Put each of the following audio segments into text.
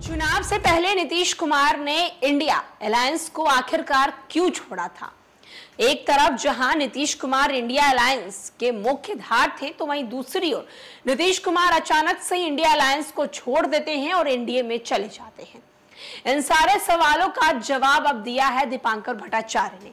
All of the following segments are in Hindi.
चुनाव से पहले नीतीश कुमार ने इंडिया अलायंस को आखिरकार क्यों छोड़ा था। एक तरफ जहां नीतीश कुमार इंडिया अलायंस के मुख्य धार थे, तो वहीं दूसरी ओर नीतीश कुमार अचानक से इंडिया अलायंस को छोड़ देते हैं और एनडीए में चले जाते हैं। इन सारे सवालों का जवाब अब दिया है दीपांकर भट्टाचार्य ने।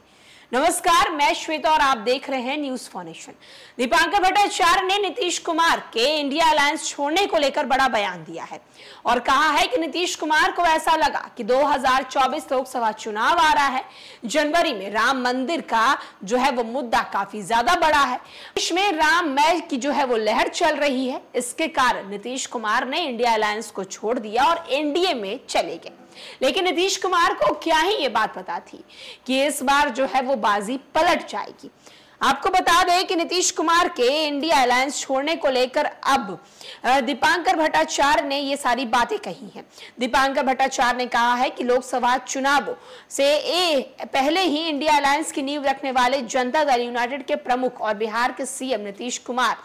नमस्कार, मैं श्वेता और आप देख रहे हैं news for nation. Dipankar Bhattacharya ने नीतीश कुमार के इंडिया अलायंस छोड़ने को लेकर बड़ा बयान दिया है और कहा है कि नीतीश कुमार को ऐसा लगा कि 2024 लोकसभा चुनाव आ रहा है, जनवरी में राम मंदिर का जो है वो मुद्दा काफी ज्यादा बड़ा है, देश में राममय की जो है वो लहर चल रही है। इसके कारण नीतीश कुमार ने इंडिया अलायंस को छोड़ दिया और एनडीए में चले गए। लेकिन नीतीश कुमार को क्या ही ये बात पता थी कि इस बार जो है वो बाजी पलट जाएगी। आपको बता दें कि नीतीश कुमार के इंडिया अलायंस छोड़ने को लेकर अब दीपांकर भट्टाचार्य ने ये सारी बातें कही हैं। दीपांकर भट्टाचार्य ने कहा है कि लोकसभा चुनावों से पहले ही इंडिया अलायंस की नींव रखने वाले जनता दल यूनाइटेड के प्रमुख और बिहार के सीएम नीतीश कुमार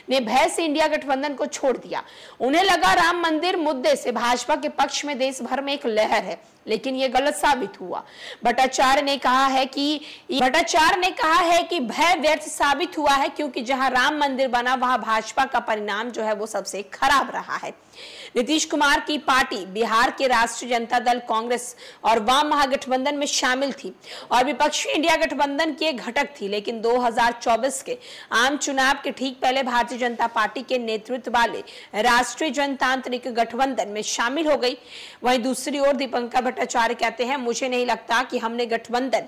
ने भय से इंडिया गठबंधन को छोड़ दिया। उन्हें लगा राम मंदिर मुद्दे से भाजपा के पक्ष में देश भर में एक लहर है, लेकिन यह गलत साबित हुआ। भट्टाचार्य ने कहा है कि भय व्यर्थ साबित हुआ है, क्योंकि जहां राम मंदिर बना वहां भाजपा का परिणाम जो है वो सबसे खराब रहा है। नीतीश कुमार की पार्टी बिहार के राष्ट्रीय जनता दल कांग्रेस और वाम महागठबंधन में शामिल थी और विपक्षी इंडिया गठबंधन की एक घटक थी, लेकिन 2024 के आम चुनाव के ठीक पहले भारतीय जनता पार्टी के नेतृत्व वाले राष्ट्रीय जनतांत्रिक गठबंधन में शामिल हो गई। वहीं दूसरी ओर दीपांकर भट्टाचार्य कहते हैं, मुझे नहीं लगता कि हमने गठबंधन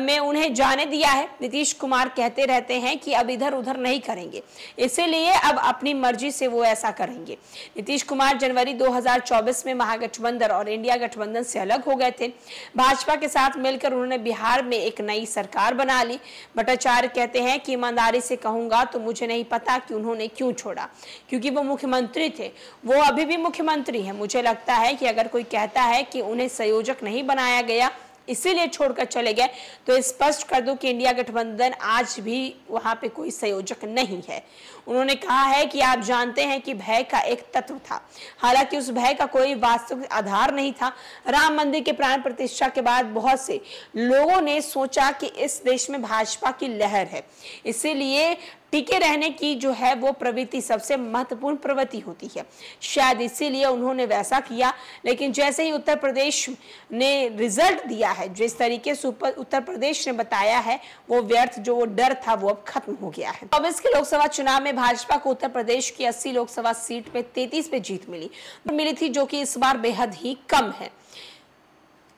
में उन्हें जाने दिया है। नीतीश कुमार कहते रहते हैं कि अब इधर उधर नहीं करेंगे, इसीलिए अब अपनी मर्जी से वो ऐसा करेंगे। नीतीश कुमार जनवरी 2024 में महागठबंधन और इंडिया गठबंधन से अलग हो गए थे। भाजपा के साथ मिलकर उन्होंने बिहार में एक नई सरकार बना ली। भट्टाचार्य कहते हैं कि ईमानदारी से कहूंगा तो मुझे नहीं पता कि उन्होंने क्यों छोड़ा, क्योंकि वो मुख्यमंत्री थे, वो अभी भी मुख्यमंत्री हैं। मुझे लगता है कि अगर कोई कहता है कि उन्हें संयोजक नहीं बनाया गया इसीलिए छोड़कर चले गए, तो स्पष्ट कर दूं कि इंडिया गठबंधन आज भी वहां पे कोई संयोजक नहीं है। उन्होंने कहा है कि आप जानते हैं कि भय का एक तत्व था, हालांकि उस भय का कोई वास्तविक आधार नहीं था। राम मंदिर के प्राण प्रतिष्ठा के बाद बहुत से लोगों ने सोचा कि इस देश में भाजपा की लहर है, इसीलिए टिके रहने की जो है वो प्रवृत्ति सबसे महत्वपूर्ण प्रवृत्ति होती है, शायद इसीलिए उन्होंने वैसा किया। लेकिन जैसे ही उत्तर प्रदेश ने रिजल्ट दिया है, जिस तरीके से उत्तर प्रदेश ने बताया है, वो व्यर्थ जो वो डर था वो अब खत्म हो गया है। अब इसके लोकसभा चुनाव में भाजपा को उत्तर प्रदेश की 80 लोकसभा सीट पे 33 पे जीत मिली थी, जो कि इस बार बेहद ही कम है।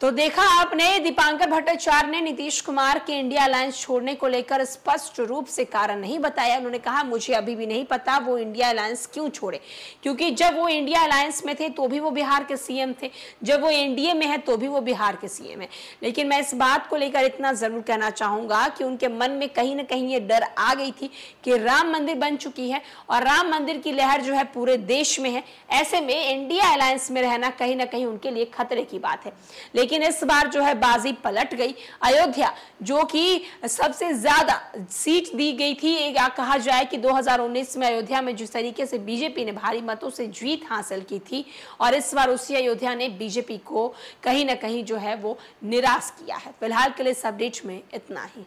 तो देखा आपने, दीपांकर भट्टाचार्य ने नीतीश कुमार के इंडिया अलायंस छोड़ने को लेकर स्पष्ट रूप से कारण नहीं बताया। उन्होंने कहा, मुझे अभी भी नहीं पता वो इंडिया अलायंस क्यों छोड़े, क्योंकि जब वो इंडिया अलायंस में थे तो भी वो बिहार के सीएम थे, जब वो एनडीए में है तो भी वो बिहार के सीएम है। लेकिन मैं इस बात को लेकर इतना जरूर कहना चाहूंगा कि उनके मन में कहीं ना कहीं ये डर आ गई थी कि राम मंदिर बन चुकी है और राम मंदिर की लहर जो है पूरे देश में है। ऐसे में इंडिया अलायंस में रहना कहीं ना कहीं उनके लिए खतरे की बात है। लेकिन इस बार जो है बाजी पलट गई। अयोध्या जो कि सबसे ज्यादा सीट दी गई थी, कहा जाए कि 2019 में अयोध्या में जिस तरीके से बीजेपी ने भारी मतों से जीत हासिल की थी, और इस बार उसी अयोध्या ने बीजेपी को कहीं ना कहीं जो है वो निराश किया है। फिलहाल के लिए इस अपडेट में इतना ही।